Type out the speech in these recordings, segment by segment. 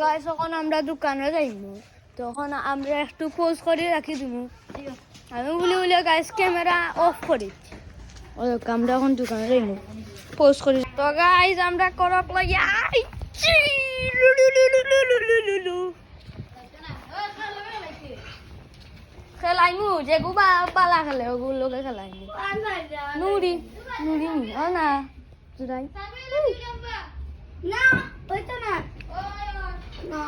guys যখন আমরা দোকানে যাইমু তখন আমরা একটু পোজ করে রাখি দিমু আমি বলি বলে গাইস ক্যামেরা অফ করি ওই আমরা এখন দোকানে যাইমু পোজ করি তো গাইস আমরা করক লইয়া আইছি খেলাইমু যে গুবা পালা খেলে ওগুলোকে খেলাইমু নুরি নুরি ও না জুরাই না ওই তো না না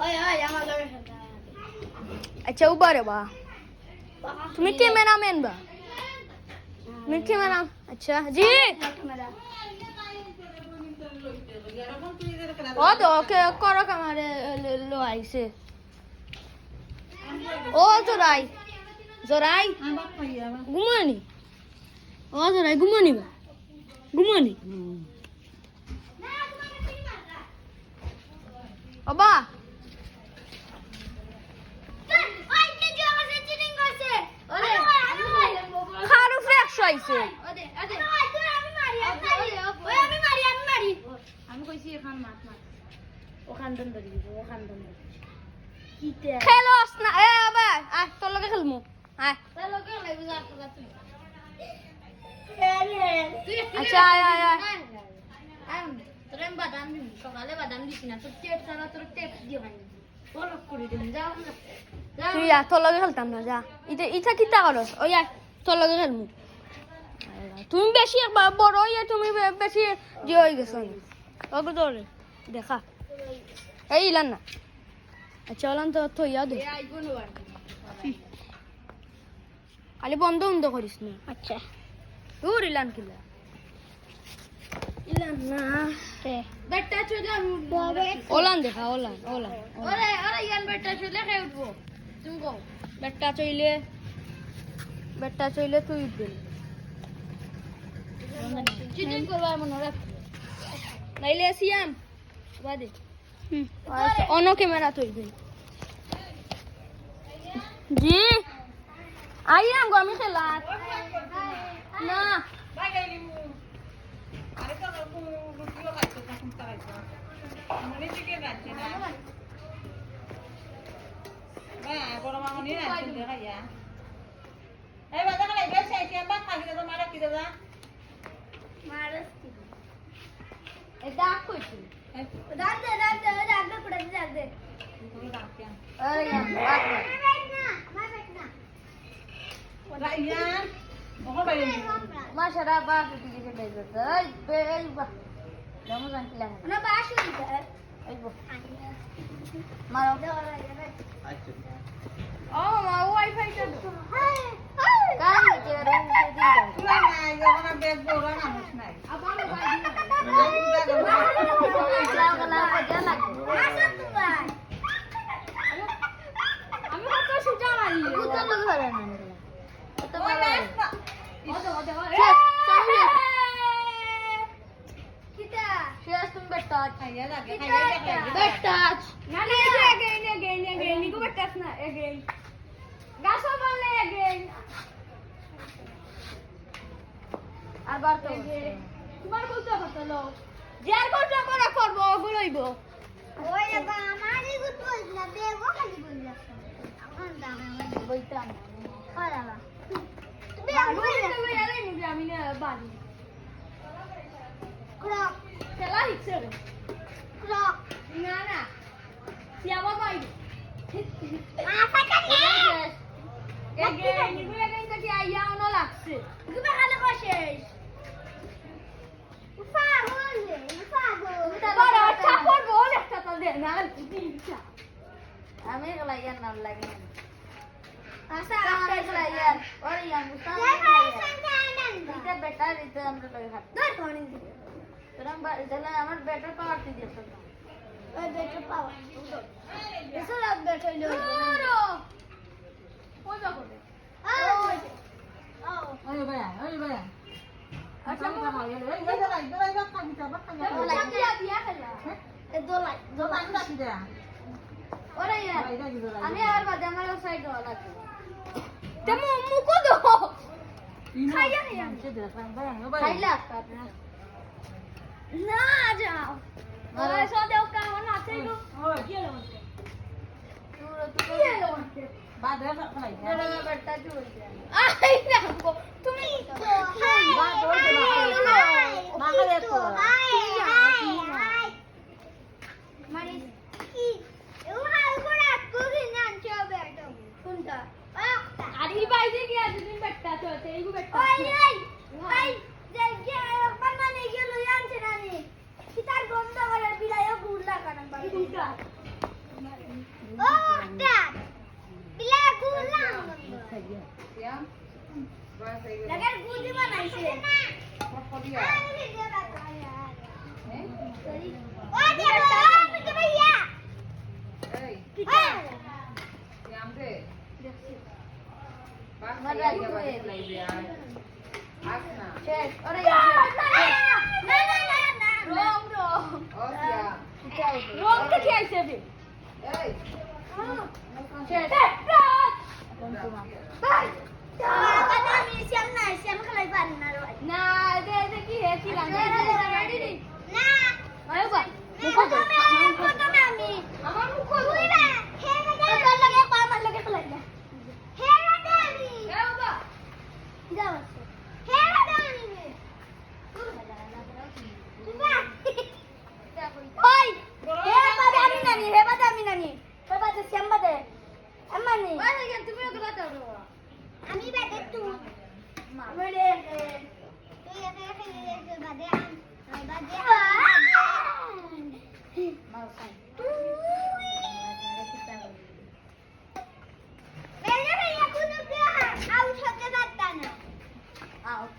ওই ওই আমার লগে খেলতে আচ্ছা উবারে বা তুমি ক্যামেরাম্যান বা তুমি ক্যামেরা আচ্ছা জি ও তো কে করো ক্যামেরা লো আইছে ও জোরাই জোরাই ঘুমানি ও জোরাই ঘুমানি বা ঘুমানি বাবা খারু ফ্রেশ হইছে আমি কইছি এখান মাত মাত ওখান দন ধরি ওখান দন খেলোস না এ বাবা আয় তোর লগে খেলমু আয় আচ্ছা আয় আয় আয় তোর বাদাম দিবি সকালে বাদাম দিছি না তোর টেপ ছাড়া তোর টেপ দিয়ে ভাঙি বলক করে দিন যাও না তুই আয় তোর লগে খেলতাম না যা ইটা ইটা কিতা করস ওই আয় তোর লগে খেলমু তুমি বেশি বড় হইয়া তুমি বেশি যে হয়ে গেছো ওকে ধরে দেখা এই ইলান না আচ্ছা ওলান তো থইয়া দে খালি বন্ধ বন্ধ করিস না আচ্ছা দূর ইলান কিলা ইলান না বেটা চলে ওলান দেখা ওলান ওলান ওরে ওরে ইয়ান বেটা চলে খেয়ে উঠবো তুমি কও বেটা চইলে তুই দিল চিটিং করবার মনে রাখ নাইলে সিয়াম বাদে অন ক্যামেরা তুই দিল জি আইয়াম গো আমি খেলা না এটা কইছি ডাক দে কুড়া ডাক দে আরে ইয়াম মাশারা বাপ দিকে যে বেজত এই বা জামু জানছিলাম না বাসু দিতে এই বো মারো ও মা ওয়াইফাই টা কাই যে রুম তে দি আমি কত সুটা মারি কত লোক ধরে না কত ভালো কিটা শেষ তুমি বেটা খাইয়া লাগে বেটা না না again গো বেটা না again গাছ বললে again আর বার তো তোমার বলতে হবে লো যার করতে করা করব ওগুলোইব ওই বাবা আমারই গুড বলছিস দেবো খালি বলছিস এখন দামে বইতাম খারাপ তুমি তুমি আরে নিবি আমি না বাড়ি ক্রক খেলা হিচ্ছে ক্রক না না সিয়ামা বাই আফা কানে again নিবি again কি আইয়া অন লাগছে তুমি খালি কইছিস উফা বলে উফা বড় আচ্ছা করবো একটা তো দে না দিচ্ছা আমি লাইয়ার নাম লাগে আচ্ছা আমি লাইয়ার ওরে ইয়াম বুঝতা এটা বেটার এটা আমরা লই হাত দর কোনি তোরা তাহলে আমার বেটার পাওয়ার দিয়েছ ওই বেটা পাওয়া এসো লাগ বেটা লই ওই যাবো ওই ওই ভাইয়া আচ্ছা দিয়া খেলা এ দোলাই দোলাই ওরে ইয়ার আমি আর বাদে আমার সাইড হওয়া লাগে তেমন মুকো দো খাইয়া খাইলা না যাও ওই সদেও কাম না লাগার গুজি বানাইছে ও দেখো মিঠু ভাইয়া এই আমরে দেখছি মারা দিবে আসনা শেষ আরে না না না রং রং ওয়া রং থেকে আইছে রে এই শেষ আমি শ্যাম না শ্যাম খেলাই পারি না না দে কি হে কি লাগে না আরে বা প্রথমে আমি আমার মুখ ধুই না হে না তোর লাগে পা মার লাগে খেলাই না হে না দে আমি হে বাবা যাও হে না দে আমি ওই হে বাবা আমি নানি বাবা তো শ্যাম বাদে আম্মানি ওই তুমি ওকে বাতাও আমি বাদে তুই মারে তুই একা খেলে বাদে আমি বাদে মার খাই বেলে বেলে কোন কে আউট হতে পারতা না আউট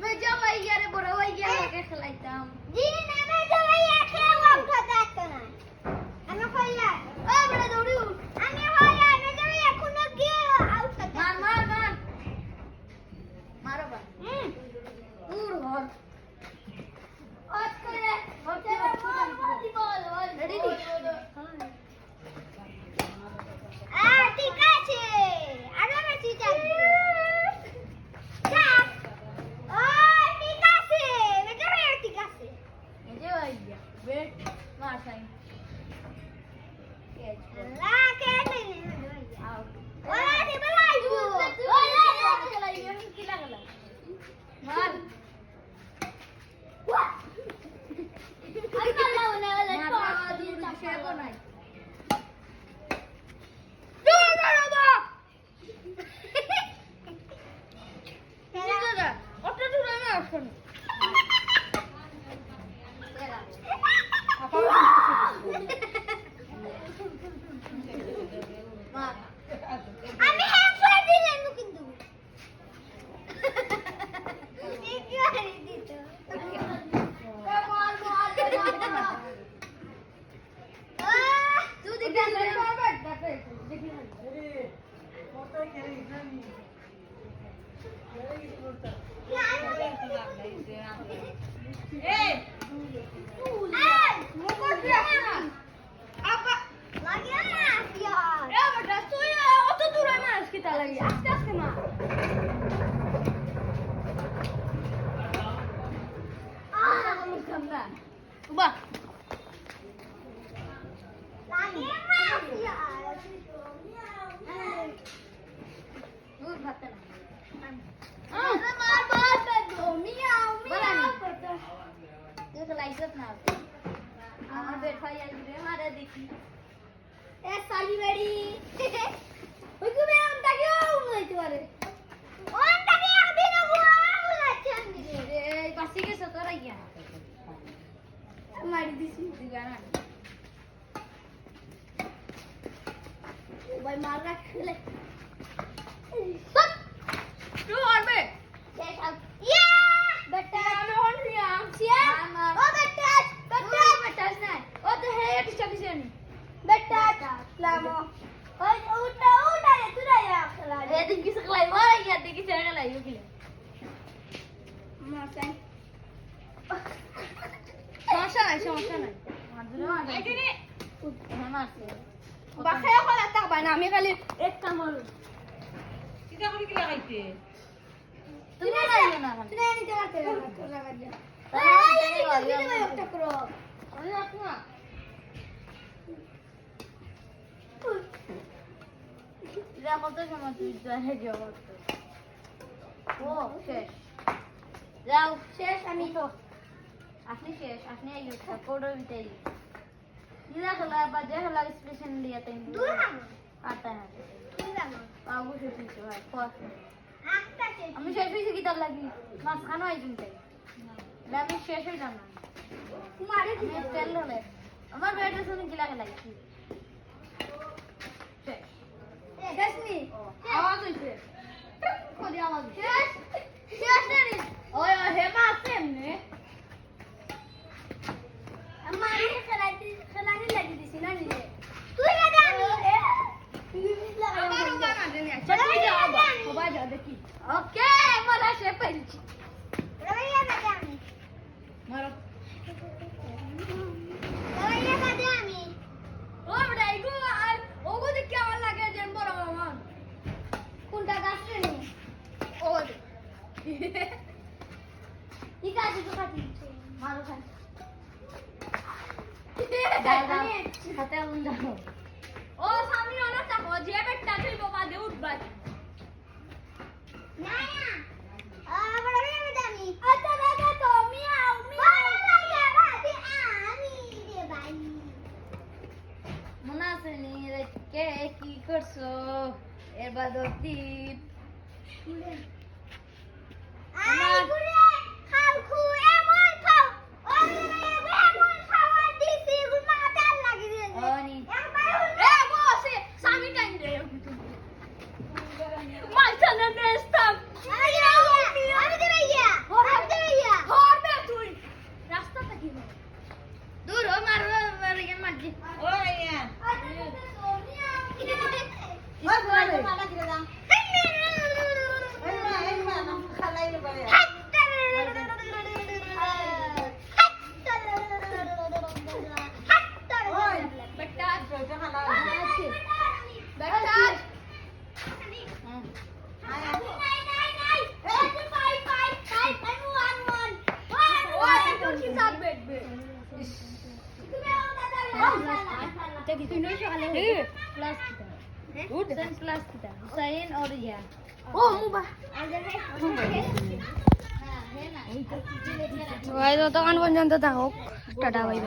मैं जब भैया रे बड़ा भैया के खिलाता हूं जी ना मैं जब भैया खेलवा खाता था ना अने भैया ओ बड़ा दौड़ी अने भैया मैं जब भैया कुनो के आउट खाता मार मारो बा दूर हो आज करे तेरा मार बॉल रेडी ঠিক আছে আরো বেশি চাই আমি হ্যাঁ করে দিলেন কিন্তু কি করে দিত তুই দেখি দেখি মোটা খেলে জানি এই মুকট দিয়া না আপা লাগিয়া না ইয়ার এ বেটা তুই অত দূরে না আজকে তা লাগি আস্তে আস্তে মা মুখামনা বাহ লাগিয়া না ইয়ার दूर भागता ना अरे मार बात दो मियाओ करता देख लाइसेंस ना আমার বেটা यार रे मारे देखी ए साली बेड़ी ওই তুমি আমটা কি হইতে পারে ওনটা কি একদিন বলাছেন রে পাশে গেছে তোরা গিয়া মারি দিছি দিগানা ভাই মার রাখলে तू और बे ये बेटा मैं हॉल रिया सिया ओ बेटा बेटा ना ओ तो है ये किसी किसी ने बेटा लामो ओए उठा ये तू या खला ये दिन किस खलाई वो या दिन किस खलाई यो किले मासाई সমস্যা নাই এখানে হ্যাঁ মারছে বাসায় হল একটা বানা আমি খালি এক কামল কিটা করে কি লাগাইতে তুমি লাগাইও না তুমি নিতে পারতে লাগা দিয়া এই একটা করো আমি রাখো না যা কত সময় তুই যাহে যাও ও শেষ যাও শেষ আমি তো আপনি শেষ আপনি আইও কোডো বিতাই নিলা খলা বাজে হলা স্পেশাল লিয়া তাই দূর না आता है बाबू से पूछो है আমি শেষ হইছে কি তার লাগি মাছ খানো আইছুন তাই আমি শেষ হই না তোমারে কি তেল হলে আমার বেটা শুনে কি লাগে লাগি শেষ নি আওয়াজ হইছে কোন আওয়াজ শেষ শেষ নি ওই হেমা আছে এমনি আমারে খেলানি লাগি দিছি না নিজে তুই আগে আমি আমারও গান আছে নি আচ্ছা তুই যা বাবা সবাই যা দেখি ওকে বলা সে পেলছি রইয়া না আমি মারো রইয়া না আমি ও বড় আইগো ওগো দেখি আমার লাগে যেন বড় আমার কোনটা গাছ নি ও ঠিক আছে তো খাতি মারো খাই দাদা হাতে উন্ডা ও সামনে অনেক টাকা যে বেটা তুই বাবা দে উঠবা না না আবার আমি দামি আচ্ছা দাদা তুমি আও আমি রে ভাই মনে আছে নি রে কে কি করছো এর বাদতি আই গুরে খাও খু এমন খাও এমন খাওয়া দিছি গুমা তেল লাগি দিয়ে অনি একবার এ বসে সামি টাইম দে মাইছানা নেস্তাম আমি দে ভাইয়া হরবে তুই রাস্তাটা কি দূর ও মার রে মারজি ও ইয়া বেটা বেটা ওই তোর কি সাথ বেটবে তুই নই সকালে প্লাস উঠ সেন প্লাস কিটা সাইন और या ও মুবা ভাই তো দোকান পর্যন্ত থাকুক টাটা ভাই